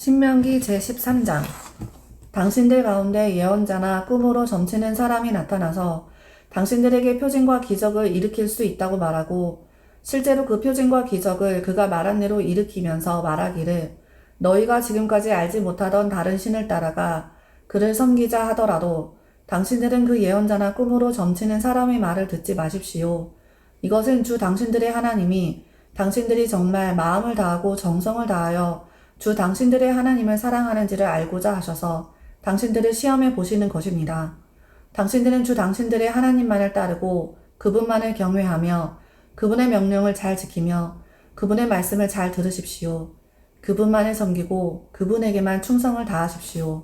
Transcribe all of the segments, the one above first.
신명기 제13장. 당신들 가운데 예언자나 꿈으로 점치는 사람이 나타나서 당신들에게 표징과 기적을 일으킬 수 있다고 말하고 실제로 그 표징과 기적을 그가 말한 대로 일으키면서 말하기를 너희가 지금까지 알지 못하던 다른 신을 따라가 그를 섬기자 하더라도 당신들은 그 예언자나 꿈으로 점치는 사람의 말을 듣지 마십시오. 이것은 주 당신들의 하나님이 당신들이 정말 마음을 다하고 정성을 다하여 주 당신들의 하나님을 사랑하는지를 알고자 하셔서 당신들을 시험해 보시는 것입니다. 당신들은 주 당신들의 하나님만을 따르고 그분만을 경외하며 그분의 명령을 잘 지키며 그분의 말씀을 잘 들으십시오. 그분만을 섬기고 그분에게만 충성을 다하십시오.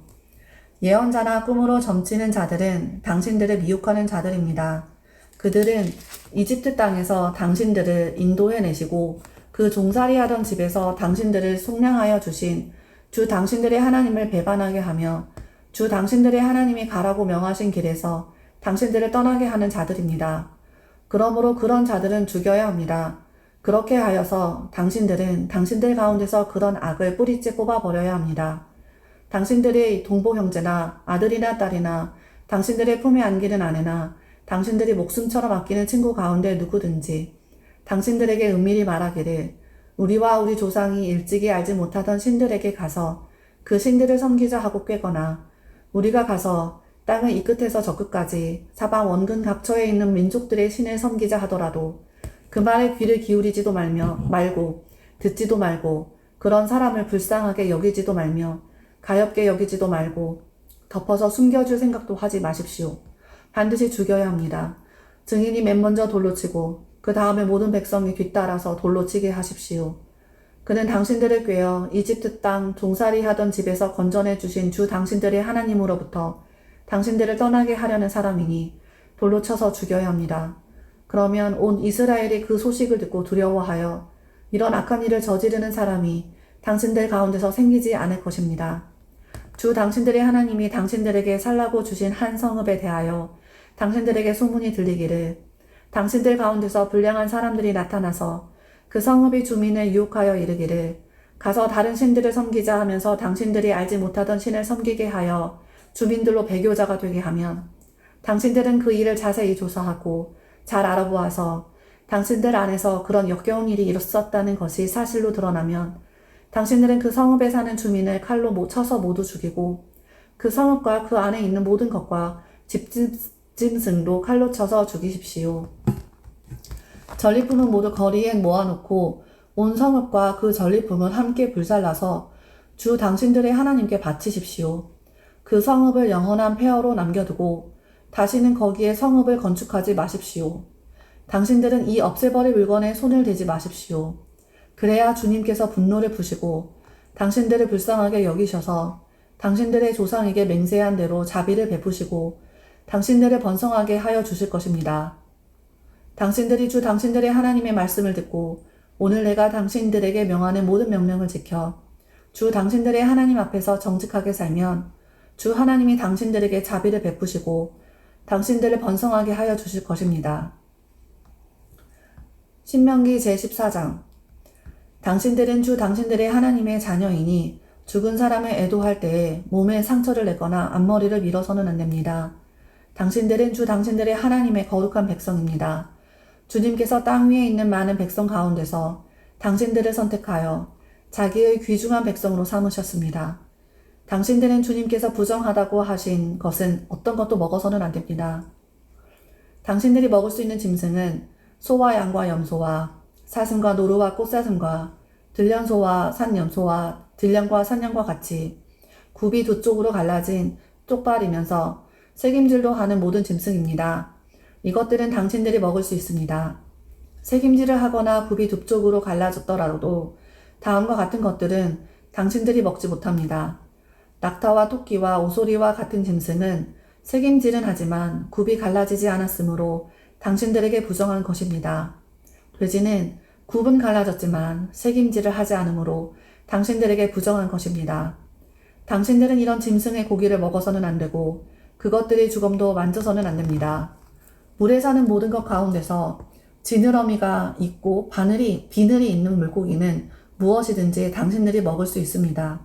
예언자나 꿈으로 점치는 자들은 당신들을 미혹하는 자들입니다. 그들은 이집트 땅에서 당신들을 인도해내시고 그 종살이하던 집에서 당신들을 속량하여 주신 주 당신들의 하나님을 배반하게 하며 주 당신들의 하나님이 가라고 명하신 길에서 당신들을 떠나게 하는 자들입니다. 그러므로 그런 자들은 죽여야 합니다. 그렇게 하여서 당신들은 당신들 가운데서 그런 악을 뿌리째 뽑아버려야 합니다. 당신들의 동복 형제나 아들이나 딸이나 당신들의 품에 안기는 아내나 당신들이 목숨처럼 아끼는 친구 가운데 누구든지 당신들에게 은밀히 말하기를 우리와 우리 조상이 일찍이 알지 못하던 신들에게 가서 그 신들을 섬기자 하고 꾀거나 우리가 가서 땅의 이 끝에서 저 끝까지 사방 원근 각처에 있는 민족들의 신을 섬기자 하더라도 그 말에 귀를 기울이지도 말고 듣지도 말고 그런 사람을 불쌍하게 여기지도 말며 가엾게 여기지도 말고 덮어서 숨겨줄 생각도 하지 마십시오. 반드시 죽여야 합니다. 증인이 맨 먼저 돌로 치고 그 다음에 모든 백성이 뒤따라서 돌로 치게 하십시오. 그는 당신들을 꾀어 이집트 땅 종살이 하던 집에서 건져내 주신 주 당신들의 하나님으로부터 당신들을 떠나게 하려는 사람이니 돌로 쳐서 죽여야 합니다. 그러면 온 이스라엘이 그 소식을 듣고 두려워하여 이런 악한 일을 저지르는 사람이 당신들 가운데서 생기지 않을 것입니다. 주 당신들의 하나님이 당신들에게 살라고 주신 한 성읍에 대하여 당신들에게 소문이 들리기를 당신들 가운데서 불량한 사람들이 나타나서 그 성읍의 주민을 유혹하여 이르기를 가서 다른 신들을 섬기자 하면서 당신들이 알지 못하던 신을 섬기게 하여 주민들로 배교자가 되게 하면 당신들은 그 일을 자세히 조사하고 잘 알아보아서 당신들 안에서 그런 역겨운 일이 있었다는 것이 사실로 드러나면 당신들은 그 성읍에 사는 주민을 칼로 쳐서 모두 죽이고 그 성읍과 그 안에 있는 모든 것과 짐승도 칼로 쳐서 죽이십시오. 전리품은 모두 거리에 모아놓고 온 성읍과 그 전리품은 함께 불살라서 주 당신들의 하나님께 바치십시오. 그 성읍을 영원한 폐허로 남겨두고 다시는 거기에 성읍을 건축하지 마십시오. 당신들은 이 없애버릴 물건에 손을 대지 마십시오. 그래야 주님께서 분노를 푸시고 당신들을 불쌍하게 여기셔서 당신들의 조상에게 맹세한 대로 자비를 베푸시고 당신들을 번성하게 하여 주실 것입니다. 당신들이 주 당신들의 하나님의 말씀을 듣고 오늘 내가 당신들에게 명하는 모든 명령을 지켜 주 당신들의 하나님 앞에서 정직하게 살면 주 하나님이 당신들에게 자비를 베푸시고 당신들을 번성하게 하여 주실 것입니다. 신명기 제14장. 당신들은 주 당신들의 하나님의 자녀이니 죽은 사람을 애도할 때에 몸에 상처를 내거나 앞머리를 밀어서는 안 됩니다. 당신들은 주 당신들의 하나님의 거룩한 백성입니다. 주님께서 땅 위에 있는 많은 백성 가운데서 당신들을 선택하여 자기의 귀중한 백성으로 삼으셨습니다. 당신들은 주님께서 부정하다고 하신 것은 어떤 것도 먹어서는 안 됩니다. 당신들이 먹을 수 있는 짐승은 소와 양과 염소와 사슴과 노루와 꽃사슴과 들련소와 산염소와 들량과 산양과 같이 굽이 두 쪽으로 갈라진 쪽발이면서 새김질도 하는 모든 짐승입니다. 이것들은 당신들이 먹을 수 있습니다. 새김질을 하거나 굽이 두 쪽으로 갈라졌더라도 다음과 같은 것들은 당신들이 먹지 못합니다. 낙타와 토끼와 오소리와 같은 짐승은 새김질은 하지만 굽이 갈라지지 않았으므로 당신들에게 부정한 것입니다. 돼지는 굽은 갈라졌지만 새김질을 하지 않으므로 당신들에게 부정한 것입니다. 당신들은 이런 짐승의 고기를 먹어서는 안 되고 그것들의 주검도 만져서는 안 됩니다. 물에 사는 모든 것 가운데서 지느러미가 있고 비늘이 있는 물고기는 무엇이든지 당신들이 먹을 수 있습니다.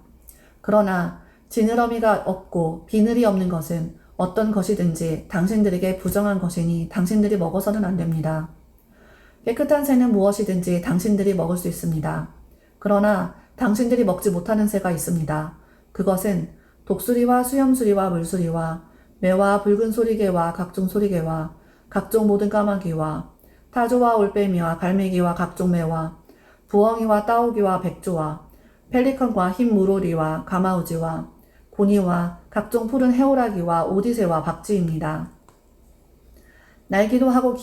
그러나 지느러미가 없고 비늘이 없는 것은 어떤 것이든지 당신들에게 부정한 것이니 당신들이 먹어서는 안 됩니다. 깨끗한 새는 무엇이든지 당신들이 먹을 수 있습니다. 그러나 당신들이 먹지 못하는 새가 있습니다. 그것은 독수리와 수염수리와 물수리와 매와 붉은 소리개와 각종 소리개와 각종 모든 까마귀와 타조와 올빼미와 갈매기와 각종 매와 부엉이와 따오기와 백조와 펠리컨과 흰 물오리와 가마우지와 고니와 각종 푸른 해오라기와 오디새와 박쥐입니다. 날기도 하고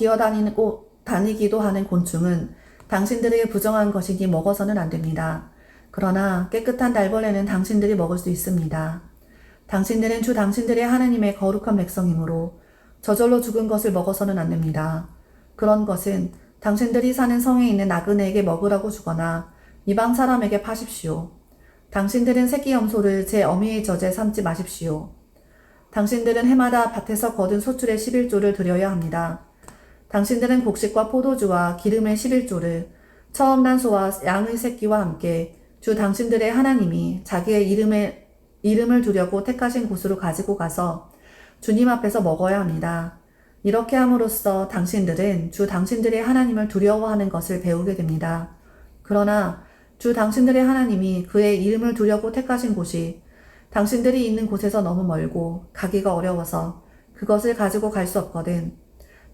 다니기도 하는 곤충은 당신들에게 부정한 것이니 먹어서는 안 됩니다. 그러나 깨끗한 날벌레는 당신들이 먹을 수 있습니다. 당신들은 주 당신들의 하나님의 거룩한 백성이므로 저절로 죽은 것을 먹어서는 안 됩니다. 그런 것은 당신들이 사는 성에 있는 나그네에게 먹으라고 주거나 이방 사람에게 파십시오. 당신들은 새끼 염소를 제 어미의 젖에 삼지 마십시오. 당신들은 해마다 밭에서 거둔 소출의 11조를 드려야 합니다. 당신들은 곡식과 포도주와 기름의 11조를 처음 난 소와 양의 새끼와 함께 주 당신들의 하나님이 자기의 이름을 두려고 택하신 곳으로 가지고 가서 주님 앞에서 먹어야 합니다. 이렇게 함으로써 당신들은 주 당신들의 하나님을 두려워하는 것을 배우게 됩니다. 그러나 주 당신들의 하나님이 그의 이름을 두려고 택하신 곳이 당신들이 있는 곳에서 너무 멀고 가기가 어려워서 그것을 가지고 갈 수 없거든.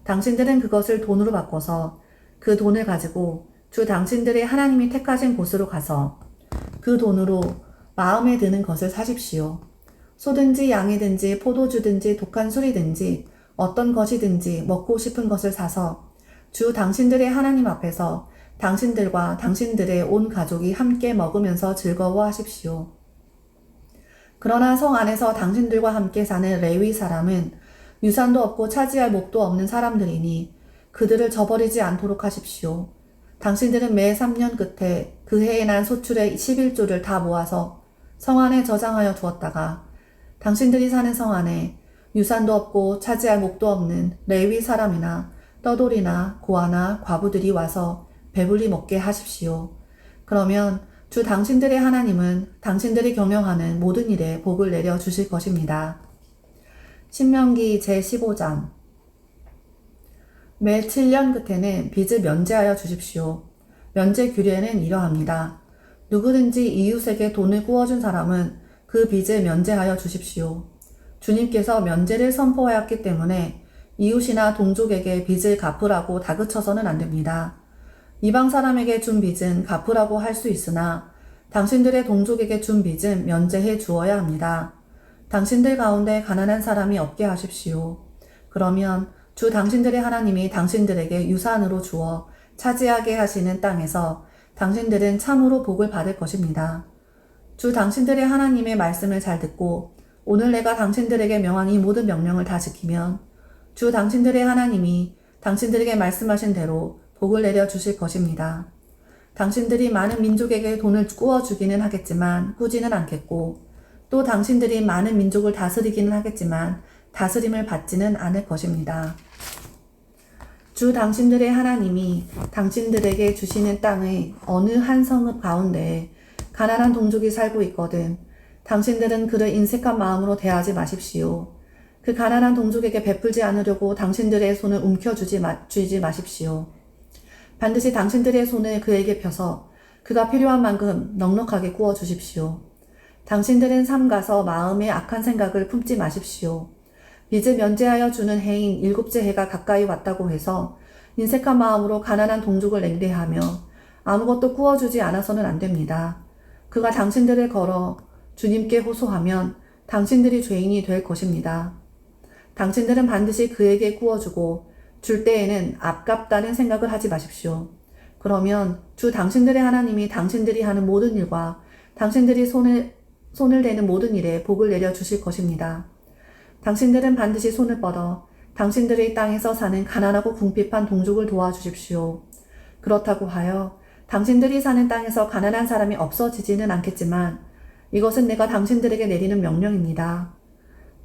당신들은 그것을 돈으로 바꿔서 그 돈을 가지고 주 당신들의 하나님이 택하신 곳으로 가서 그 돈으로 마음에 드는 것을 사십시오. 소든지 양이든지 포도주든지 독한 술이든지 어떤 것이든지 먹고 싶은 것을 사서 주 당신들의 하나님 앞에서 당신들과 당신들의 온 가족이 함께 먹으면서 즐거워하십시오. 그러나 성 안에서 당신들과 함께 사는 레위 사람은 유산도 없고 차지할 몫도 없는 사람들이니 그들을 저버리지 않도록 하십시오. 당신들은 매 3년 끝에 그 해에 난 소출의 11조를 다 모아서 성 안에 저장하여 두었다가 당신들이 사는 성 안에 유산도 없고 차지할 몫도 없는 레위 사람이나 떠돌이나 고아나 과부들이 와서 배불리 먹게 하십시오. 그러면 주 당신들의 하나님은 당신들이 경영하는 모든 일에 복을 내려 주실 것입니다. 신명기 제15장 매 7년 끝에는 빚을 면제하여 주십시오. 면제 규례는 이러합니다. 누구든지 이웃에게 돈을 구워준 사람은 그 빚을 면제하여 주십시오. 주님께서 면제를 선포하였기 때문에 이웃이나 동족에게 빚을 갚으라고 다그쳐서는 안 됩니다. 이방 사람에게 준 빚은 갚으라고 할 수 있으나 당신들의 동족에게 준 빚은 면제해 주어야 합니다. 당신들 가운데 가난한 사람이 없게 하십시오. 그러면 주 당신들의 하나님이 당신들에게 유산으로 주어 차지하게 하시는 땅에서 당신들은 참으로 복을 받을 것입니다. 주 당신들의 하나님의 말씀을 잘 듣고 오늘 내가 당신들에게 명한 이 모든 명령을 다 지키면 주 당신들의 하나님이 당신들에게 말씀하신 대로 복을 내려 주실 것입니다. 당신들이 많은 민족에게 돈을 구워주기는 하겠지만 꾸지는 않겠고 또 당신들이 많은 민족을 다스리기는 하겠지만 다스림을 받지는 않을 것입니다. 주 당신들의 하나님이 당신들에게 주시는 땅의 어느 한 성읍 가운데 가난한 동족이 살고 있거든 당신들은 그를 인색한 마음으로 대하지 마십시오. 그 가난한 동족에게 베풀지 않으려고 당신들의 손을 움켜쥐지 마십시오. 반드시 당신들의 손을 그에게 펴서 그가 필요한 만큼 넉넉하게 구워 주십시오. 당신들은 삼가서 마음에 악한 생각을 품지 마십시오. 빚을 면제하여 주는 해인 7째 해가 가까이 왔다고 해서 인색한 마음으로 가난한 동족을 냉대하며 아무것도 구워주지 않아서는 안 됩니다. 그가 당신들을 걸어 주님께 호소하면 당신들이 죄인이 될 것입니다. 당신들은 반드시 그에게 구워주고 줄 때에는 아깝다는 생각을 하지 마십시오. 그러면 주 당신들의 하나님이 당신들이 하는 모든 일과 당신들이 손을 대는 모든 일에 복을 내려 주실 것입니다. 당신들은 반드시 손을 뻗어 당신들의 땅에서 사는 가난하고 궁핍한 동족을 도와주십시오. 그렇다고 하여 당신들이 사는 땅에서 가난한 사람이 없어지지는 않겠지만 이것은 내가 당신들에게 내리는 명령입니다.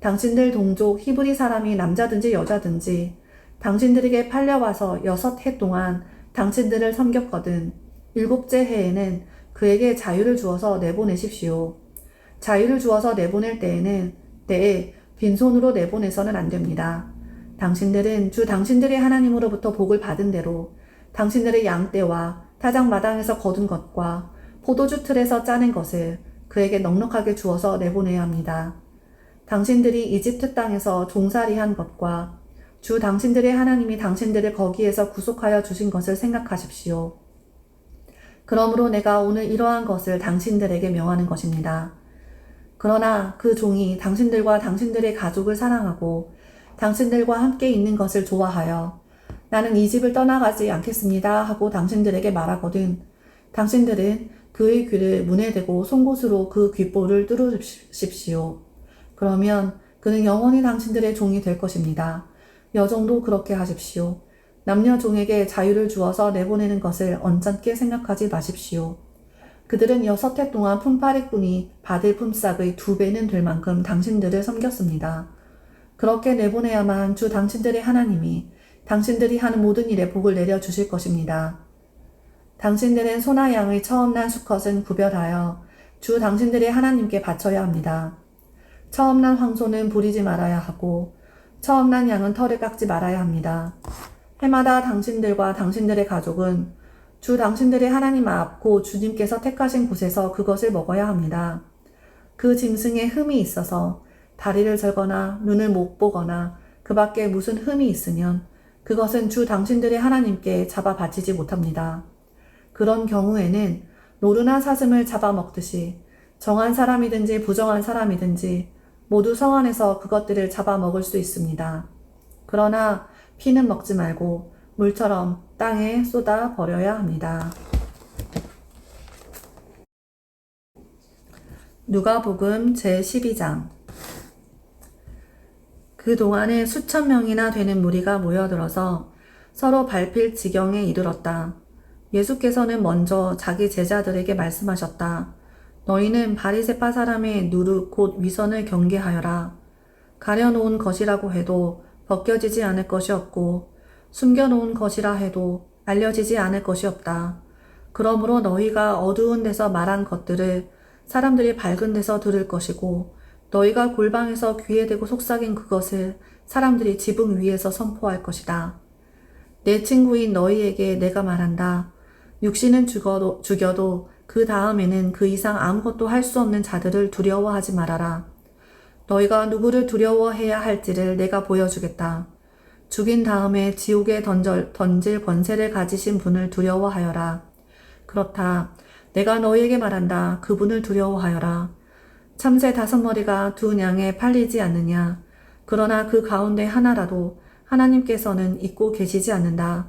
당신들 동족 히브리 사람이 남자든지 여자든지 당신들에게 팔려와서 6해 동안 당신들을 섬겼거든 7째 해에는 그에게 자유를 주어서 내보내십시오. 자유를 주어서 내보낼 때에 빈손으로 내보내서는 안 됩니다. 당신들은 주 당신들의 하나님으로부터 복을 받은 대로 당신들의 양떼와 타작마당에서 거둔 것과 포도주 틀에서 짜낸 것을 그에게 넉넉하게 주어서 내보내야 합니다. 당신들이 이집트 땅에서 종살이한 것과 주 당신들의 하나님이 당신들을 거기에서 구속하여 주신 것을 생각하십시오. 그러므로 내가 오늘 이러한 것을 당신들에게 명하는 것입니다. 그러나 그 종이 당신들과 당신들의 가족을 사랑하고 당신들과 함께 있는 것을 좋아하여 나는 이 집을 떠나가지 않겠습니다 하고 당신들에게 말하거든 당신들은 그의 귀를 문에 대고 송곳으로 그 귓볼을 뚫으십시오. 그러면 그는 영원히 당신들의 종이 될 것입니다. 여종도 그렇게 하십시오. 남녀 종에게 자유를 주어서 내보내는 것을 언짢게 생각하지 마십시오. 그들은 6해 동안 품팔이꾼이 받을 품삯의 2배는 될 만큼 당신들을 섬겼습니다. 그렇게 내보내야만 주 당신들의 하나님이 당신들이 하는 모든 일에 복을 내려주실 것입니다. 당신들은 소나 양의 처음 난 수컷은 구별하여 주 당신들의 하나님께 바쳐야 합니다. 처음 난 황소는 부리지 말아야 하고 처음 난 양은 털을 깎지 말아야 합니다. 해마다 당신들과 당신들의 가족은 주 당신들의 하나님 앞 곧 주님께서 택하신 곳에서 그것을 먹어야 합니다. 그 짐승에 흠이 있어서 다리를 절거나 눈을 못 보거나 그 밖에 무슨 흠이 있으면 그것은 주 당신들의 하나님께 잡아 바치지 못합니다. 그런 경우에는 노루나 사슴을 잡아먹듯이 정한 사람이든지 부정한 사람이든지 모두 성 안에서 그것들을 잡아먹을 수 있습니다. 그러나 피는 먹지 말고 물처럼 땅에 쏟아 버려야 합니다. 누가복음 제12장. 그동안에 수천 명이나 되는 무리가 모여들어서 서로 밟힐 지경에 이르렀다. 예수께서는 먼저 자기 제자들에게 말씀하셨다. 너희는 바리새파 사람의 누룩 곧 위선을 경계하여라. 가려놓은 것이라고 해도 벗겨지지 않을 것이 없고 숨겨놓은 것이라 해도 알려지지 않을 것이 없다. 그러므로 너희가 어두운 데서 말한 것들을 사람들이 밝은 데서 들을 것이고 너희가 골방에서 귀에 대고 속삭인 그것을 사람들이 지붕 위에서 선포할 것이다. 내 친구인 너희에게 내가 말한다. 육신은 죽여도 그 다음에는 그 이상 아무것도 할 수 없는 자들을 두려워하지 말아라. 너희가 누구를 두려워해야 할지를 내가 보여주겠다. 죽인 다음에 지옥에 던질 권세를 가지신 분을 두려워하여라. 그렇다. 내가 너희에게 말한다. 그분을 두려워하여라. 참새 5머리가 2냥에 팔리지 않느냐. 그러나 그 가운데 하나라도 하나님께서는 잊고 계시지 않는다.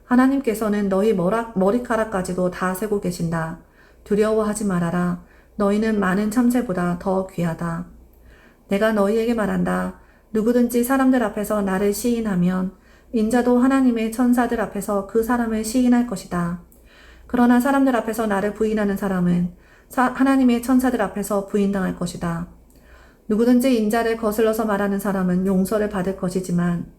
하나님께서는 너희 머리카락까지도 다 세고 계신다. 두려워하지 말아라. 너희는 많은 참새보다 더 귀하다. 내가 너희에게 말한다. 누구든지 사람들 앞에서 나를 시인하면 인자도 하나님의 천사들 앞에서 그 사람을 시인할 것이다. 그러나 사람들 앞에서 나를 부인하는 사람은 하나님의 천사들 앞에서 부인당할 것이다. 누구든지 인자를 거슬러서 말하는 사람은 용서를 받을 것이지만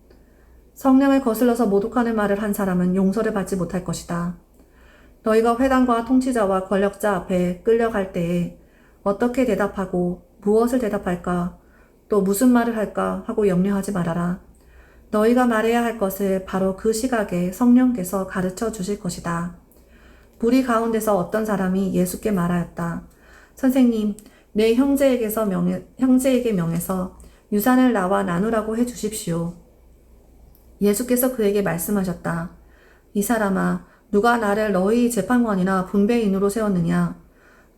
성령을 거슬러서 모독하는 말을 한 사람은 용서를 받지 못할 것이다. 너희가 회당과 통치자와 권력자 앞에 끌려갈 때에 어떻게 대답하고 무엇을 대답할까 또 무슨 말을 할까 하고 염려하지 말아라. 너희가 말해야 할 것을 바로 그 시각에 성령께서 가르쳐 주실 것이다. 무리 가운데서 어떤 사람이 예수께 말하였다. 선생님, 내 형제에게 명해서 유산을 나와 나누라고 해 주십시오. 예수께서 그에게 말씀하셨다. 이 사람아, 누가 나를 너희 재판관이나 분배인으로 세웠느냐?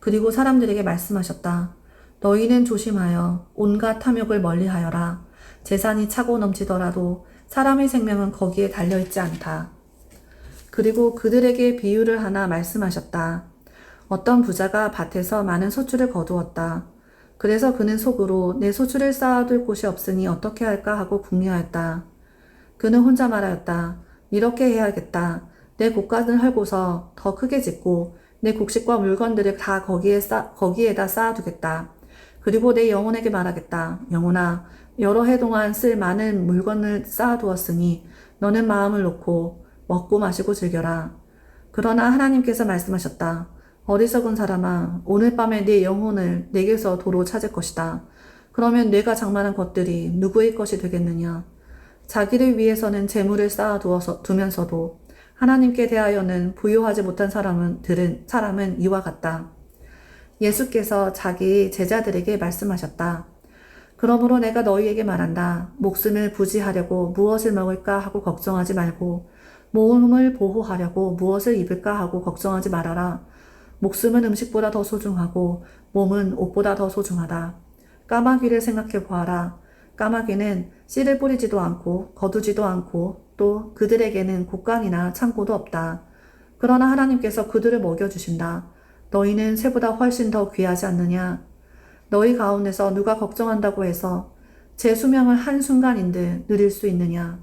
그리고 사람들에게 말씀하셨다. 너희는 조심하여 온갖 탐욕을 멀리하여라. 재산이 차고 넘치더라도 사람의 생명은 거기에 달려있지 않다. 그리고 그들에게 비유를 하나 말씀하셨다. 어떤 부자가 밭에서 많은 소출을 거두었다. 그래서 그는 속으로 내 소출을 쌓아둘 곳이 없으니 어떻게 할까 하고 궁리하였다. 그는 혼자 말하였다. 이렇게 해야겠다. 내 곳간을 헐고서 더 크게 짓고 내 곡식과 물건들을 다 거기에다 쌓아두겠다. 그리고 내 영혼에게 말하겠다. 영혼아, 여러 해 동안 쓸 많은 물건을 쌓아두었으니 너는 마음을 놓고 먹고 마시고 즐겨라. 그러나 하나님께서 말씀하셨다. 어리석은 사람아, 오늘 밤에 네 영혼을 내게서 도로 찾을 것이다. 그러면 뇌가 장만한 것들이 누구의 것이 되겠느냐? 자기를 위해서는 재물을 두면서도 하나님께 대하여는 부유하지 못한 사람은 이와 같다. 예수께서 자기 제자들에게 말씀하셨다. 그러므로 내가 너희에게 말한다. 목숨을 부지하려고 무엇을 먹을까 하고 걱정하지 말고 몸을 보호하려고 무엇을 입을까 하고 걱정하지 말아라. 목숨은 음식보다 더 소중하고 몸은 옷보다 더 소중하다. 까마귀를 생각해 보아라. 까마귀는 씨를 뿌리지도 않고 거두지도 않고 또 그들에게는 곡간이나 창고도 없다. 그러나 하나님께서 그들을 먹여주신다. 너희는 새보다 훨씬 더 귀하지 않느냐? 너희 가운데서 누가 걱정한다고 해서 제 수명을 한순간인들 누릴 수 있느냐?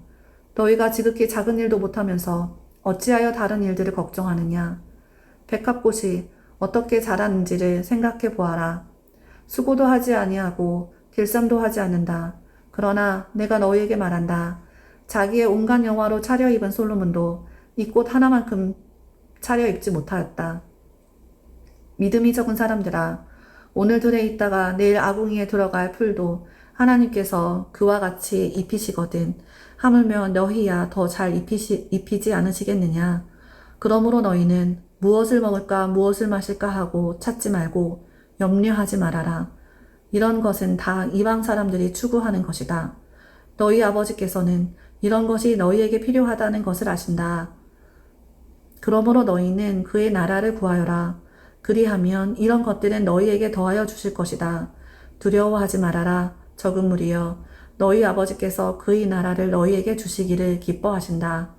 너희가 지극히 작은 일도 못하면서 어찌하여 다른 일들을 걱정하느냐? 백합꽃이 어떻게 자라는지를 생각해 보아라. 수고도 하지 아니하고 길쌈도 하지 않는다. 그러나 내가 너희에게 말한다. 자기의 온갖 영화로 차려입은 솔로몬도 이 꽃 하나만큼 차려입지 못하였다. 믿음이 적은 사람들아, 오늘 들에 있다가 내일 아궁이에 들어갈 풀도 하나님께서 그와 같이 입히시거든. 하물며 너희야 더 잘 입히지 않으시겠느냐. 그러므로 너희는 무엇을 먹을까 무엇을 마실까 하고 찾지 말고 염려하지 말아라. 이런 것은 다 이방 사람들이 추구하는 것이다. 너희 아버지께서는 이런 것이 너희에게 필요하다는 것을 아신다. 그러므로 너희는 그의 나라를 구하여라. 그리하면 이런 것들은 너희에게 더하여 주실 것이다. 두려워하지 말아라. 적은 무리여. 너희 아버지께서 그의 나라를 너희에게 주시기를 기뻐하신다.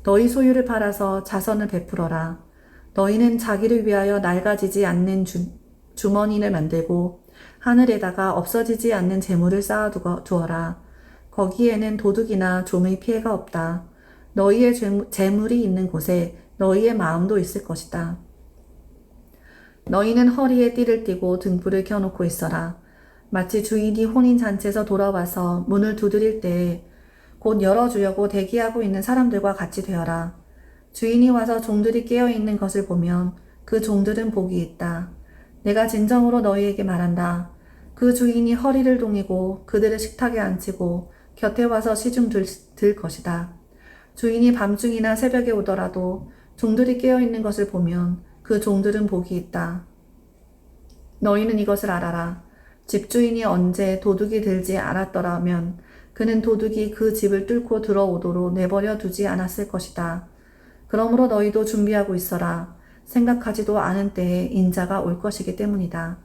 너희 소유를 팔아서 자선을 베풀어라. 너희는 자기를 위하여 낡아지지 않는 주머니를 만들고 하늘에다가 없어지지 않는 재물을 쌓아두어라. 거기에는 도둑이나 좀의 피해가 없다. 너희의 재물이 있는 곳에 너희의 마음도 있을 것이다. 너희는 허리에 띠를 띠고 등불을 켜놓고 있어라. 마치 주인이 혼인잔치에서 돌아와서 문을 두드릴 때에 곧 열어주려고 대기하고 있는 사람들과 같이 되어라. 주인이 와서 종들이 깨어있는 것을 보면 그 종들은 복이 있다. 내가 진정으로 너희에게 말한다. 그 주인이 허리를 동이고 그들을 식탁에 앉히고 곁에 와서 시중 들 것이다. 주인이 밤중이나 새벽에 오더라도 종들이 깨어있는 것을 보면 그 종들은 복이 있다. 너희는 이것을 알아라. 집주인이 언제 도둑이 들지 않았더라면 그는 도둑이 그 집을 뚫고 들어오도록 내버려 두지 않았을 것이다. 그러므로 너희도 준비하고 있어라. 생각하지도 않은 때에 인자가 올 것이기 때문이다.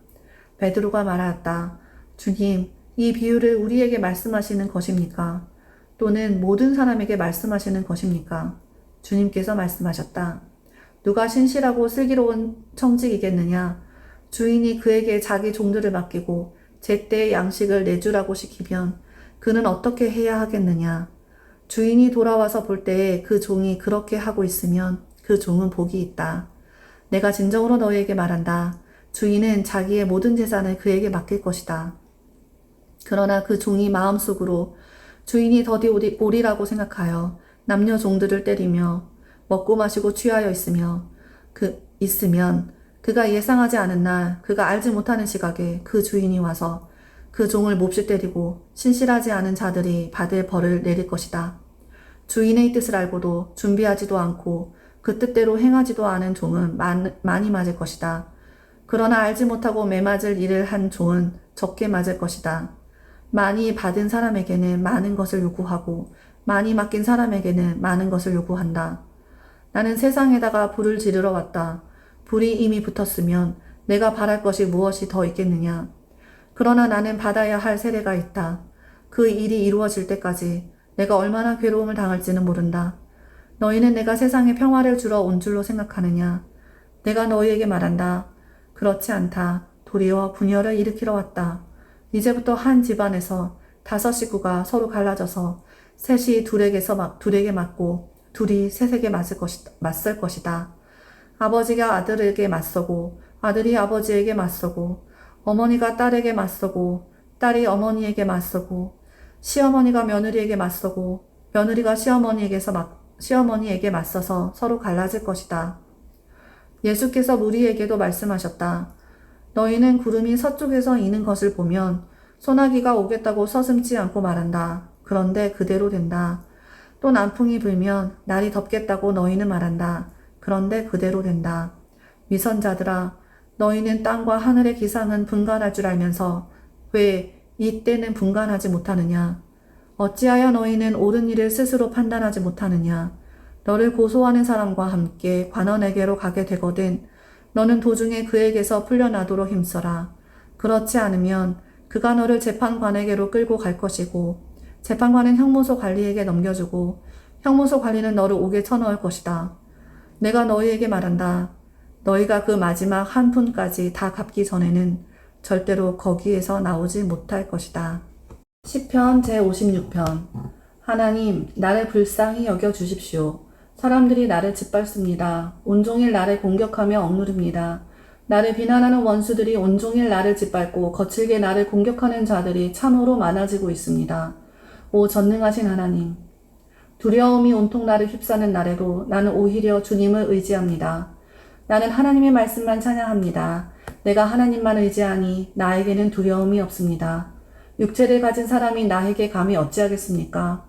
베드로가 말하였다. 주님, 이 비유를 우리에게 말씀하시는 것입니까? 또는 모든 사람에게 말씀하시는 것입니까? 주님께서 말씀하셨다. 누가 신실하고 슬기로운 청직이겠느냐? 주인이 그에게 자기 종들을 맡기고 제때의 양식을 내주라고 시키면 그는 어떻게 해야 하겠느냐? 주인이 돌아와서 볼 때에 그 종이 그렇게 하고 있으면 그 종은 복이 있다. 내가 진정으로 너희에게 말한다. 주인은 자기의 모든 재산을 그에게 맡길 것이다. 그러나 그 종이 마음속으로 주인이 더디 오리라고 생각하여 남녀 종들을 때리며 먹고 마시고 취하여 있으면 그가 예상하지 않은 날 그가 알지 못하는 시각에 그 주인이 와서 그 종을 몹시 때리고 신실하지 않은 자들이 받을 벌을 내릴 것이다. 주인의 뜻을 알고도 준비하지도 않고 그 뜻대로 행하지도 않은 종은 많이 맞을 것이다. 그러나 알지 못하고 매맞을 일을 한 종은 적게 맞을 것이다. 많이 받은 사람에게는 많은 것을 요구하고 많이 맡긴 사람에게는 많은 것을 요구한다. 나는 세상에다가 불을 지르러 왔다. 불이 이미 붙었으면 내가 바랄 것이 무엇이 더 있겠느냐. 그러나 나는 받아야 할 세례가 있다. 그 일이 이루어질 때까지 내가 얼마나 괴로움을 당할지는 모른다. 너희는 내가 세상에 평화를 주러 온 줄로 생각하느냐. 내가 너희에게 말한다. 그렇지 않다. 도리어 분열을 일으키러 왔다. 이제부터 한 집안에서 5 식구가 서로 갈라져서 셋이 둘에게 맞고 둘이 셋에게 맞설 것이다. 아버지가 아들에게 맞서고 아들이 아버지에게 맞서고 어머니가 딸에게 맞서고 딸이 어머니에게 맞서고 시어머니가 며느리에게 맞서고 며느리가 시어머니에게 맞서서 서로 갈라질 것이다. 예수께서 무리에게도 말씀하셨다. 너희는 구름이 서쪽에서 이는 것을 보면 소나기가 오겠다고 서슴지 않고 말한다. 그런데 그대로 된다. 또南풍이 불면 날이 덥겠다고 너희는 말한다. 그런데 그대로 된다. 위선자들아, 너희는 땅과 하늘의 기상은 분간할 줄 알면서 왜 이때는 분간하지 못하느냐? 어찌하여 너희는 옳은 일을 스스로 판단하지 못하느냐? 너를 고소하는 사람과 함께 관원에게로 가게 되거든 너는 도중에 그에게서 풀려나도록 힘써라. 그렇지 않으면 그가 너를 재판관에게로 끌고 갈 것이고 재판관은 형무소 관리에게 넘겨주고 형무소 관리는 너를 옥에 쳐넣을 것이다. 내가 너희에게 말한다. 너희가 그 마지막 한 푼까지 다 갚기 전에는 절대로 거기에서 나오지 못할 것이다. 시편 제56편. 하나님, 나를 불쌍히 여겨 주십시오. 사람들이 나를 짓밟습니다. 온종일 나를 공격하며 억누릅니다. 나를 비난하는 원수들이 온종일 나를 짓밟고 거칠게 나를 공격하는 자들이 참으로 많아지고 있습니다. 오 전능하신 하나님, 두려움이 온통 나를 휩싸는 날에도 나는 오히려 주님을 의지합니다. 나는 하나님의 말씀만 찬양합니다. 내가 하나님만 의지하니 나에게는 두려움이 없습니다. 육체를 가진 사람이 나에게 감히 어찌하겠습니까?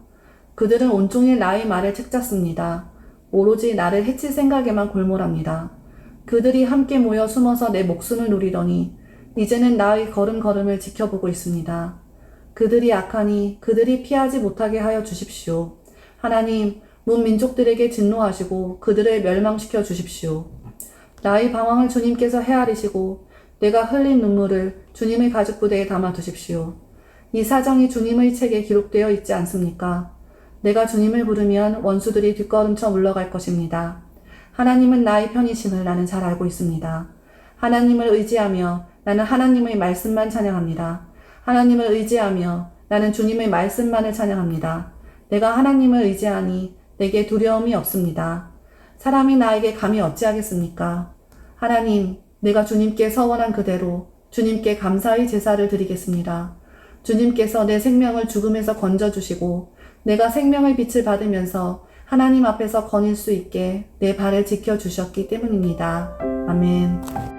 그들은 온종일 나의 말을 책잡습니다. 오로지 나를 해칠 생각에만 골몰합니다. 그들이 함께 모여 숨어서 내 목숨을 노리더니 이제는 나의 걸음걸음을 지켜보고 있습니다. 그들이 악하니 그들이 피하지 못하게 하여 주십시오. 하나님, 문민족들에게 진노하시고 그들을 멸망시켜 주십시오. 나의 방황을 주님께서 헤아리시고 내가 흘린 눈물을 주님의 가죽부대에 담아 두십시오. 이 사정이 주님의 책에 기록되어 있지 않습니까? 내가 주님을 부르면 원수들이 뒷걸음쳐 물러갈 것입니다. 하나님은 나의 편이심을 나는 잘 알고 있습니다. 하나님을 의지하며 나는 하나님의 말씀만 찬양합니다. 하나님을 의지하며 나는 주님의 말씀만을 찬양합니다. 내가 하나님을 의지하니 내게 두려움이 없습니다. 사람이 나에게 감히 어찌하겠습니까? 하나님, 내가 주님께 서원한 그대로 주님께 감사의 제사를 드리겠습니다. 주님께서 내 생명을 죽음에서 건져주시고 내가 생명의 빛을 받으면서 하나님 앞에서 거닐 수 있게 내 발을 지켜주셨기 때문입니다. 아멘.